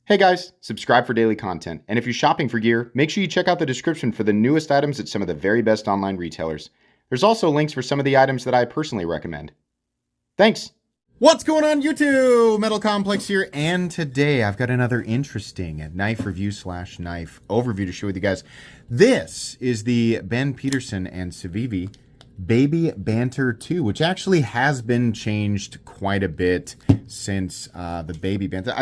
Hey guys, subscribe for daily content, and if you're shopping for gear, make sure you check out the description for the newest items at some of the very best online retailers. There's also links for some of the items that I personally recommend. Thanks! What's going on YouTube? Metal Complex here, and today I've got another interesting knife review / knife overview to share with you guys. This is the Peterson and Civivi Baby Banter 2, which actually has been changed quite a bit since the Baby Banter.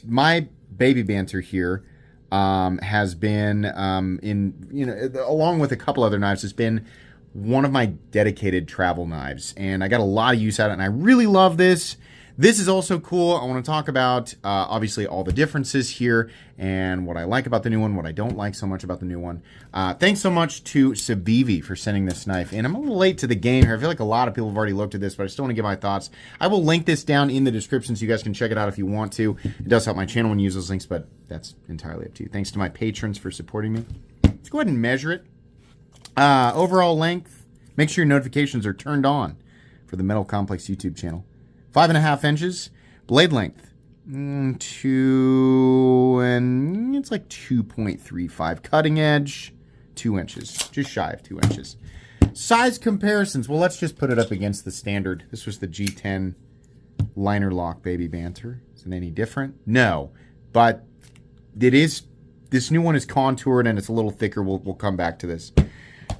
My Baby Banter here has been along with a couple other knives, has been one of my dedicated travel knives, and I got a lot of use out of it, and I really love this. This is also cool. I want to talk about obviously all the differences here and what I like about the new one, what I don't like so much about the new one. Thanks so much to Civivi for sending this knife in. I'm a little late to the game here. I feel like a lot of people have already looked at this, but I still want to give my thoughts. I will link this down in the description so you guys can check it out if you want to. It does help my channel when you use those links, but that's entirely up to you. Thanks to my patrons for supporting me. Let's go ahead and measure it. Overall length, make sure your notifications are turned on for the Metal Complex YouTube channel. 5.5 inches. Blade length, 2, and it's like 2.35. Cutting edge, 2 inches. Just shy of 2 inches. Size comparisons. Well, let's just put it up against the standard. This was the G10 liner lock Baby Banter. Is it any different? No. But it is, this new one is contoured and it's a little thicker. We'll come back to this.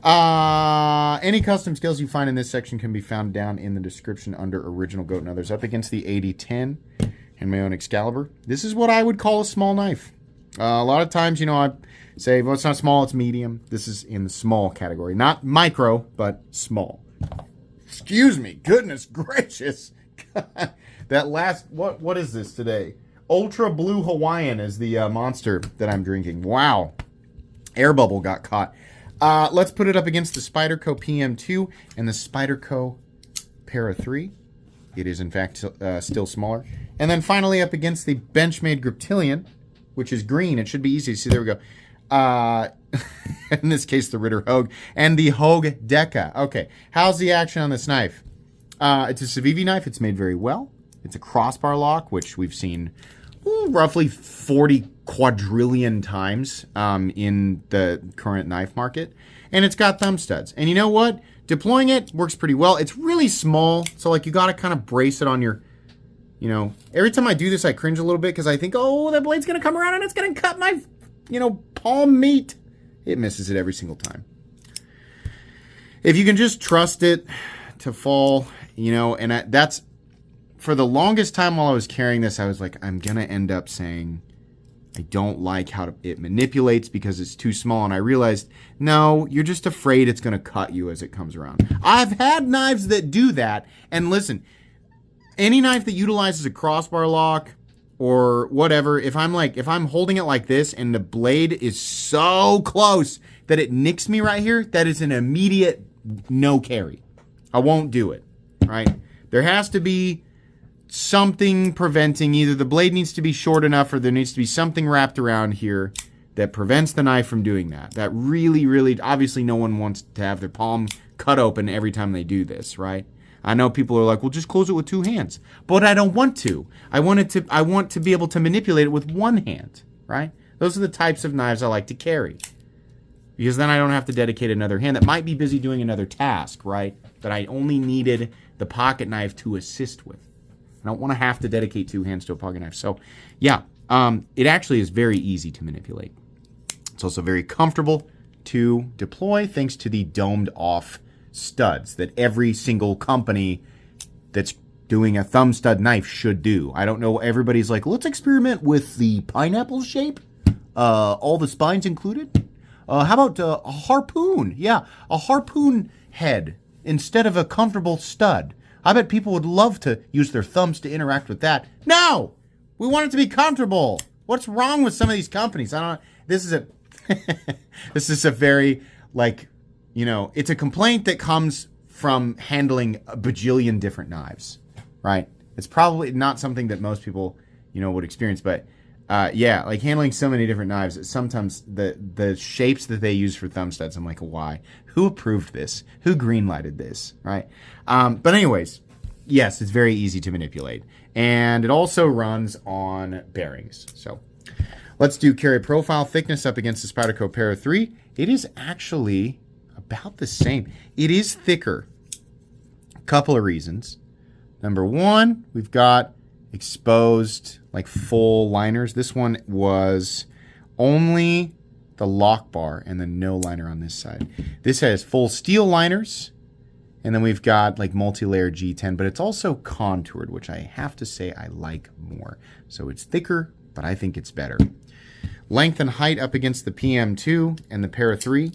Any custom skills you find in this section can be found down in the description under Original Goat and Others. Up against the 8010 and my own Excalibur. This is what I would call a small knife. A lot of times, you know, I say, well, it's not small, it's medium. This is in the small category. Not micro, but small. Excuse me. Goodness gracious. That last, what is this today? Ultra Blue Hawaiian is the monster that I'm drinking. Wow. Air bubble got caught. Let's put it up against the Spyderco PM2 and the Spyderco Para 3. It is, in fact, still smaller. And then finally up against the Benchmade Griptilian, which is green. It should be easy to see. There we go. In this case, the Ritter Hogue. And the Hogue Deca. Okay, how's the action on this knife? It's a Civivi knife. It's made very well. It's a crossbar lock, which we've seen roughly 40 quadrillion times in the current knife market. And it's got thumb studs. And you know what? Deploying it works pretty well. It's really small, so like you got to kind of brace it on your, you know, every time I do this, I cringe a little bit because I think, oh, that blade's going to come around and it's going to cut my, you know, palm meat. It misses it every single time. If you can just trust it to fall, you know, and that's, for the longest time while I was carrying this, I was like, I'm going to end up saying, I don't like how it manipulates because it's too small. And I realized, no, you're just afraid it's going to cut you as it comes around. I've had knives that do that. And listen, any knife that utilizes a crossbar lock or whatever, if I'm holding it like this and the blade is so close that it nicks me right here, that is an immediate no carry. I won't do it, right? There has to be something preventing, either the blade needs to be short enough or there needs to be something wrapped around here that prevents the knife from doing that. That really, really, obviously no one wants to have their palm cut open every time they do this, right? I know people are like, well, just close it with 2 hands. But I don't want to. I want to be able to manipulate it with 1 hand, right? Those are the types of knives I like to carry. Because then I don't have to dedicate another hand that might be busy doing another task, right? That I only needed the pocket knife to assist with. I don't want to have to dedicate 2 hands to a pocket knife. So, yeah, it actually is very easy to manipulate. It's also very comfortable to deploy thanks to the domed-off studs that every single company that's doing a thumb stud knife should do. I don't know. Everybody's like, let's experiment with the pineapple shape. All the spines included. How about a harpoon? Yeah, a harpoon head instead of a comfortable stud. I bet people would love to use their thumbs to interact with that. No! We want it to be comfortable. What's wrong with some of these companies? I don't know. This is a very, like, you know, it's a complaint that comes from handling a bajillion different knives, right? It's probably not something that most people, you know, would experience, but yeah, like handling so many different knives, sometimes the shapes that they use for thumb studs, I'm like, why? Who approved this? Who greenlighted this, right? But anyways, Yes, it's very easy to manipulate. And it also runs on bearings. So let's do carry profile thickness up against the Spyderco Para 3. It is actually about the same. It is thicker. A couple of reasons. Number one, we've got exposed, like full liners. This one was only the lock bar and then no liner on this side. This has full steel liners. And then we've got like multi-layer G10, but it's also contoured, which I have to say I like more. So it's thicker, but I think it's better. Length and height up against the PM2 and the Para 3.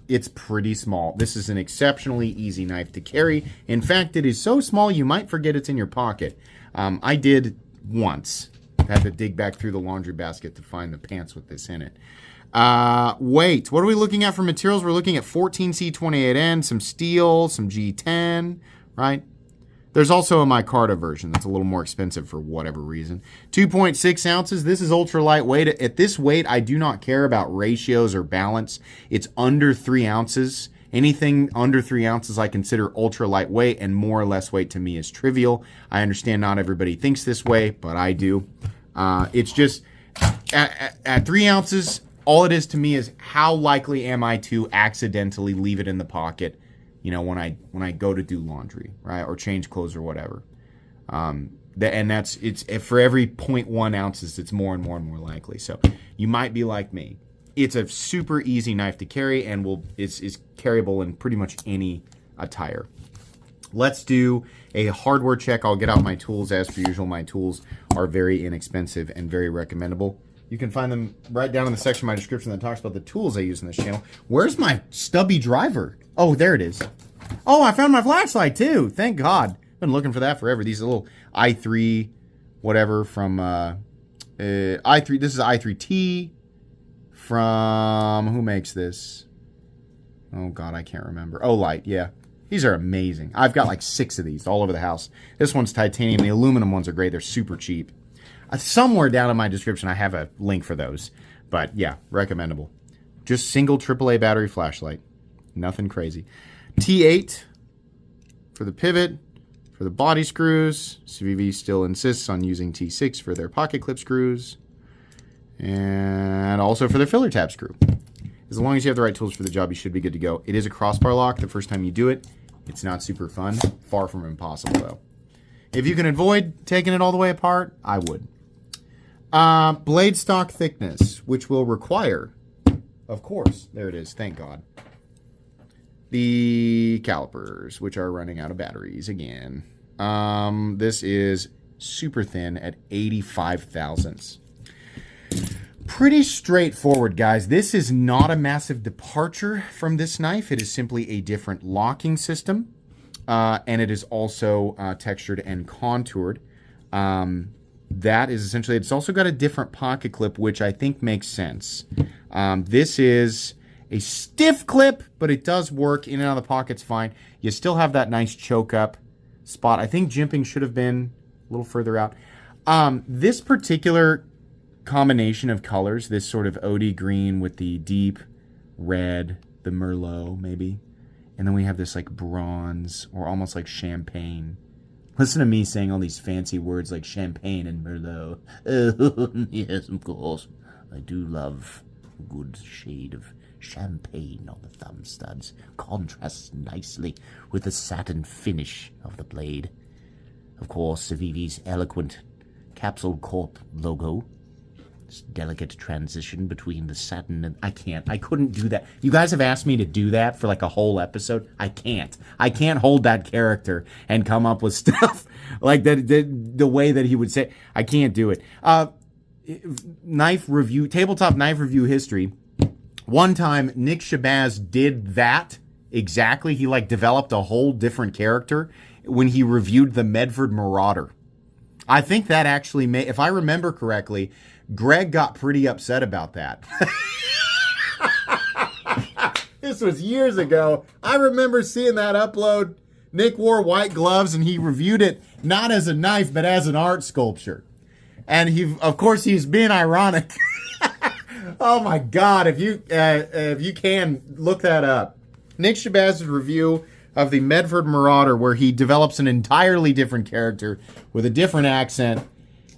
It's pretty small. This is an exceptionally easy knife to carry. In fact, it is so small you might forget it's in your pocket. I did once. Had to dig back through the laundry basket to find the pants with this in it. Weight. What are we looking at for materials? We're looking at 14C28N, some steel, some G10, right? There's also a micarta version that's a little more expensive for whatever reason. 2.6 ounces. This is ultra lightweight. At this weight, I do not care about ratios or balance. It's under 3 ounces. Anything under 3 ounces I consider ultra lightweight, and more or less weight to me is trivial. I understand not everybody thinks this way, but I do. It's just at 3 ounces, all it is to me is how likely am I to accidentally leave it in the pocket, you know, when I go to do laundry, right, or change clothes or whatever. It's for every 0.1 ounces, it's more and more and more likely. So you might be like me. It's a super easy knife to carry and is carryable in pretty much any attire. Let's do a hardware check. I'll get out my tools as per usual. My tools are very inexpensive and very recommendable. You can find them right down in the section of my description that talks about the tools I use in this channel. Where's my stubby driver? Oh, there it is. Oh, I found my flashlight too. Thank God. Been looking for that forever. These are little i3 whatever from i3. This is i3T from, who makes this? Oh God, I can't remember. Oh, Light, yeah. These are amazing. I've got like 6 of these all over the house. This one's titanium. The aluminum ones are great. They're super cheap. Somewhere down in my description, I have a link for those. But yeah, recommendable. Just single AAA battery flashlight. Nothing crazy. T8 for the pivot, for the body screws. Civivi still insists on using T6 for their pocket clip screws. And also for their filler tab screw. As long as you have the right tools for the job, you should be good to go. It is a crossbar lock the first time you do it. It's not super fun. Far from impossible, though. If you can avoid taking it all the way apart, I would. Blade stock thickness, which will require, of course, there it is, thank God, the calipers, which are running out of batteries again. This is super thin at 85 thousandths. Pretty straightforward, guys. This is not a massive departure from this knife. It is simply a different locking system, and it is also textured and contoured. That is essentially, it's also got a different pocket clip, which I think makes sense. This is a stiff clip, but it does work in and out of the pockets fine. You still have that nice choke up spot. I think jimping should have been a little further out. This particular combination of colors, this sort of OD green with the deep red, the Merlot maybe, and then we have this like bronze or almost like champagne. Listen to me saying all these fancy words like champagne and Merlot. Yes, of course. I do love a good shade of champagne on the thumb studs. Contrasts nicely with the satin finish of the blade. Of course, Civivi's eloquent Capsule Corp logo. This delicate transition between the satin and... I couldn't do that. You guys have asked me to do that for like a whole episode. I can't hold that character and come up with stuff like that the way that he would say. I can't do it. Knife review, tabletop knife review history. One time, Nick Shabazz did that exactly. He like developed a whole different character when he reviewed the Medford Marauder. I think that actually may, if I remember correctly, Greg got pretty upset about that. This was years ago. I remember seeing that upload. Nick wore white gloves and he reviewed it not as a knife, but as an art sculpture. And of course, he's being ironic. Oh my God! If you can look that up, Nick Shabazz's review of the Medford Marauder, where he develops an entirely different character with a different accent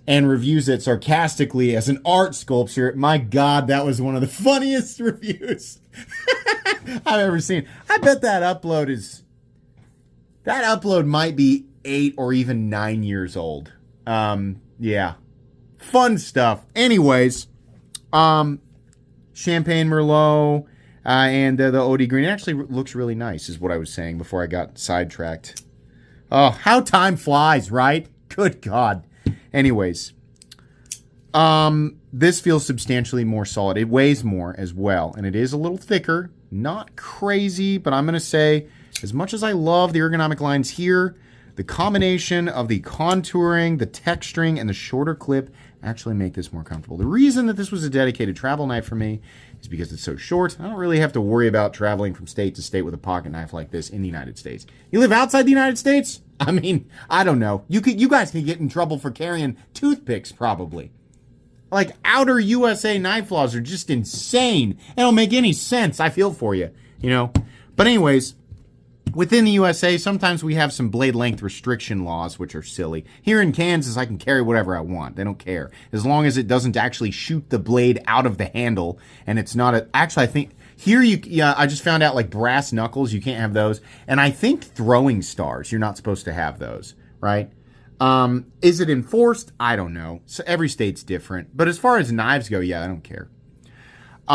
and reviews it sarcastically as an art sculpture. My God, that was one of the funniest reviews I've ever seen. I bet that upload might be 8 or even 9 years old. Yeah. Fun stuff. Anyways, Champagne Merlot and the OD Green actually looks really nice, is what I was saying before I got sidetracked. Oh, how time flies, right? Good God. Anyways, this feels substantially more solid. It weighs more as well, and it is a little thicker. Not crazy, but I'm going to say, as much as I love the ergonomic lines here, the combination of the contouring, the texturing, and the shorter clip actually make this more comfortable. The reason that this was a dedicated travel knife for me is because it's so short. I don't really have to worry about traveling from state to state with a pocket knife like this in the United States. You live outside the United States? I mean, I don't know. You guys can get in trouble for carrying toothpicks, probably. Like, outer USA knife laws are just insane. They don't make any sense. I feel for you, you know. But anyways, within the USA, sometimes we have some blade length restriction laws, which are silly. Here in Kansas, I can carry whatever I want. They don't care. As long as it doesn't actually shoot the blade out of the handle, and it's not actually, I think, here I just found out, like, brass knuckles, you can't have those. And I think throwing stars, you're not supposed to have those, right? Is it enforced? I don't know. So every state's different. But as far as knives go, yeah, I don't care. But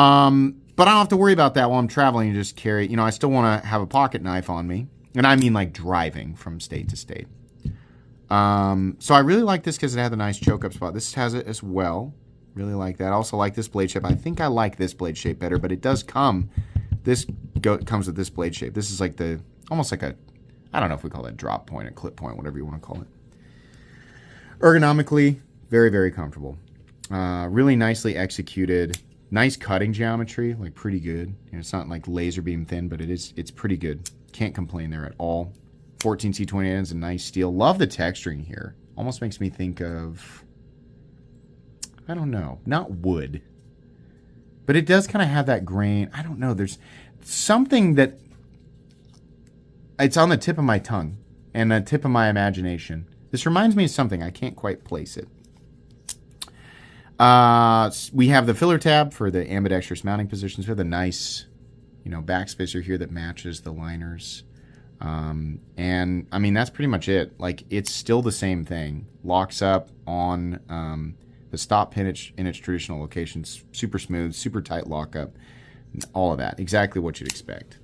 I don't have to worry about that while I'm traveling and just carry, I still want to have a pocket knife on me. And I mean like driving from state to state. So I really like this because it had the nice choke up spot. This has it as well. Really like that. I also like this blade shape. I think I like this blade shape better, but it does come. Comes with this blade shape. This is like almost like I don't know if we call that drop point, a clip point, whatever you want to call it. Ergonomically, very, very comfortable. Really nicely executed. Nice cutting geometry, like pretty good. It's not like laser beam thin, but it's pretty good. Can't complain there at all. 14C28 is a nice steel. Love the texturing here. Almost makes me think of, I don't know, not wood. But it does kind of have that grain. I don't know. There's something that, it's on the tip of my tongue and the tip of my imagination. This reminds me of something. I can't quite place it. We have the filler tab for the ambidextrous mounting positions. We have the nice, backspacer here that matches the liners. And I mean, that's pretty much it. Like, it's still the same thing. Locks up on the stop pin in its traditional locations. Super smooth, super tight lockup. All of that. Exactly what you'd expect.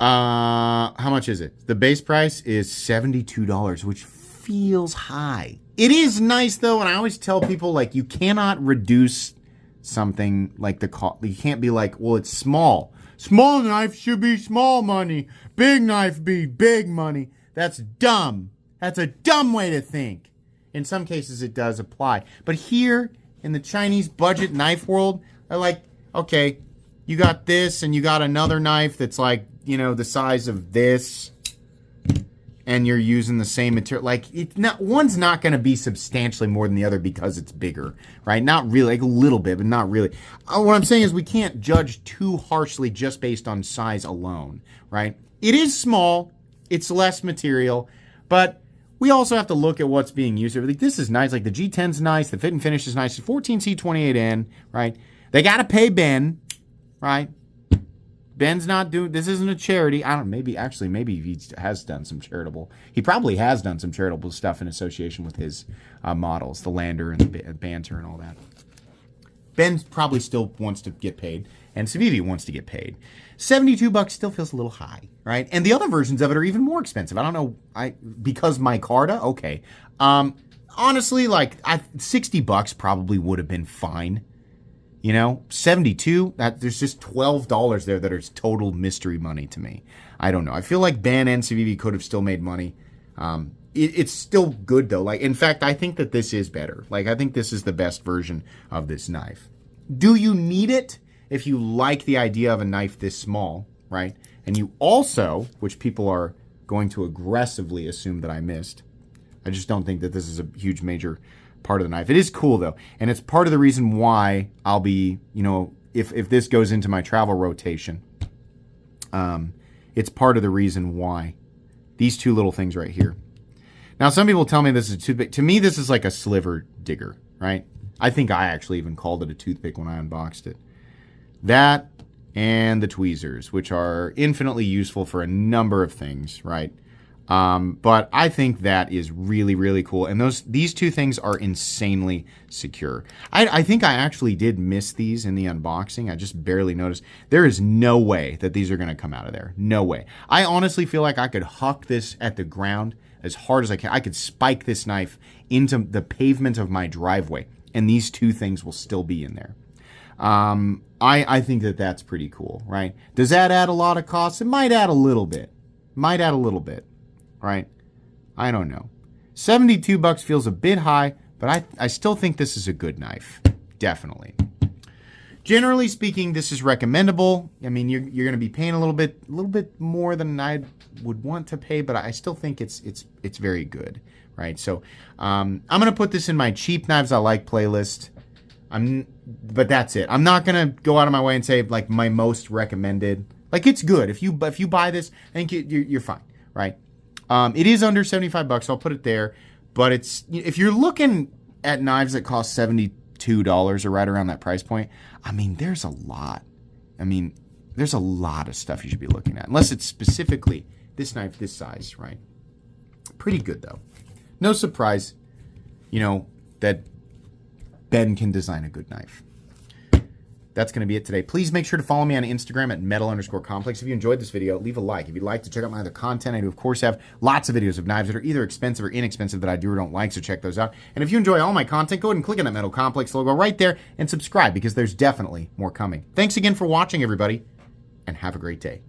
How much is it? The base price is $72, which feels high. It is nice, though, and I always tell people, like, you cannot reduce something like the cost. You can't be like, well, it's small. Small knife should be small money. Big knife be big money. That's dumb. That's a dumb way to think. In some cases, it does apply. But here, in the Chinese budget knife world, they're like, okay, you got this, and you got another knife that's like, the size of this, and you're using the same material. Like, one's not going to be substantially more than the other because it's bigger, right? Not really, like a little bit, but not really. What I'm saying is we can't judge too harshly just based on size alone, right? It is small, it's less material, but we also have to look at what's being used. Like, this is nice, like the G10's nice, the fit and finish is nice, the 14C28N, right? They got to pay Ben, right? Ben's not doing, this isn't a charity. I don't, maybe he has done some charitable. He probably has done some charitable stuff in association with his models, the Lander and the Banter and all that. Ben probably still wants to get paid, and Civivi wants to get paid. $72 still feels a little high, right? And the other versions of it are even more expensive. I don't know, because micarta, okay. Honestly, like, $60 probably would have been fine. 72, there's just $12 there that are total mystery money to me. I don't know. I feel like Ben and Civivi could have still made money. It's still good, though. Like, in fact, I think that this is better. Like, I think this is the best version of this knife. Do you need it if you like the idea of a knife this small, right? And you also, which people are going to aggressively assume that I missed, I just don't think that this is a huge major part of the knife. It is cool, though, and it's part of the reason why I'll be, if this goes into my travel rotation, It's part of the reason why. These two little things right here. Now, some people tell me this is a toothpick. To me, this is like a sliver digger, right? I think I actually even called it a toothpick when I unboxed it. That and the tweezers, which are infinitely useful for a number of things, right? But I think that is really, really cool. And these two things are insanely secure. I think I actually did miss these in the unboxing. I just barely noticed. There is no way that these are going to come out of there. No way. I honestly feel like I could huck this at the ground as hard as I can. I could spike this knife into the pavement of my driveway, and these two things will still be in there. I think that that's pretty cool, right? Does that add a lot of costs? It might add a little bit. Right? I don't know. $72 feels a bit high, but I still think this is a good knife. Definitely. Generally speaking, this is recommendable. I mean, you're going to be paying a little bit more than I would want to pay, but I still think it's very good, right? So, I'm going to put this in my cheap knives I like playlist. But that's it. I'm not going to go out of my way and say like my most recommended. Like, it's good. If you buy this, I think you're fine, right? It is under $75, so I'll put it there. But if you're looking at knives that cost $72 or right around that price point, I mean, there's a lot. There's a lot of stuff you should be looking at. Unless it's specifically this knife, this size, right? Pretty good, though. No surprise, that Ben can design a good knife. That's going to be it today. Please make sure to follow me on Instagram at metal_complex. If you enjoyed this video, leave a like. If you'd like to check out my other content, I do, of course, have lots of videos of knives that are either expensive or inexpensive that I do or don't like, so check those out. And if you enjoy all my content, go ahead and click on that Metal Complex logo right there and subscribe, because there's definitely more coming. Thanks again for watching, everybody, and have a great day.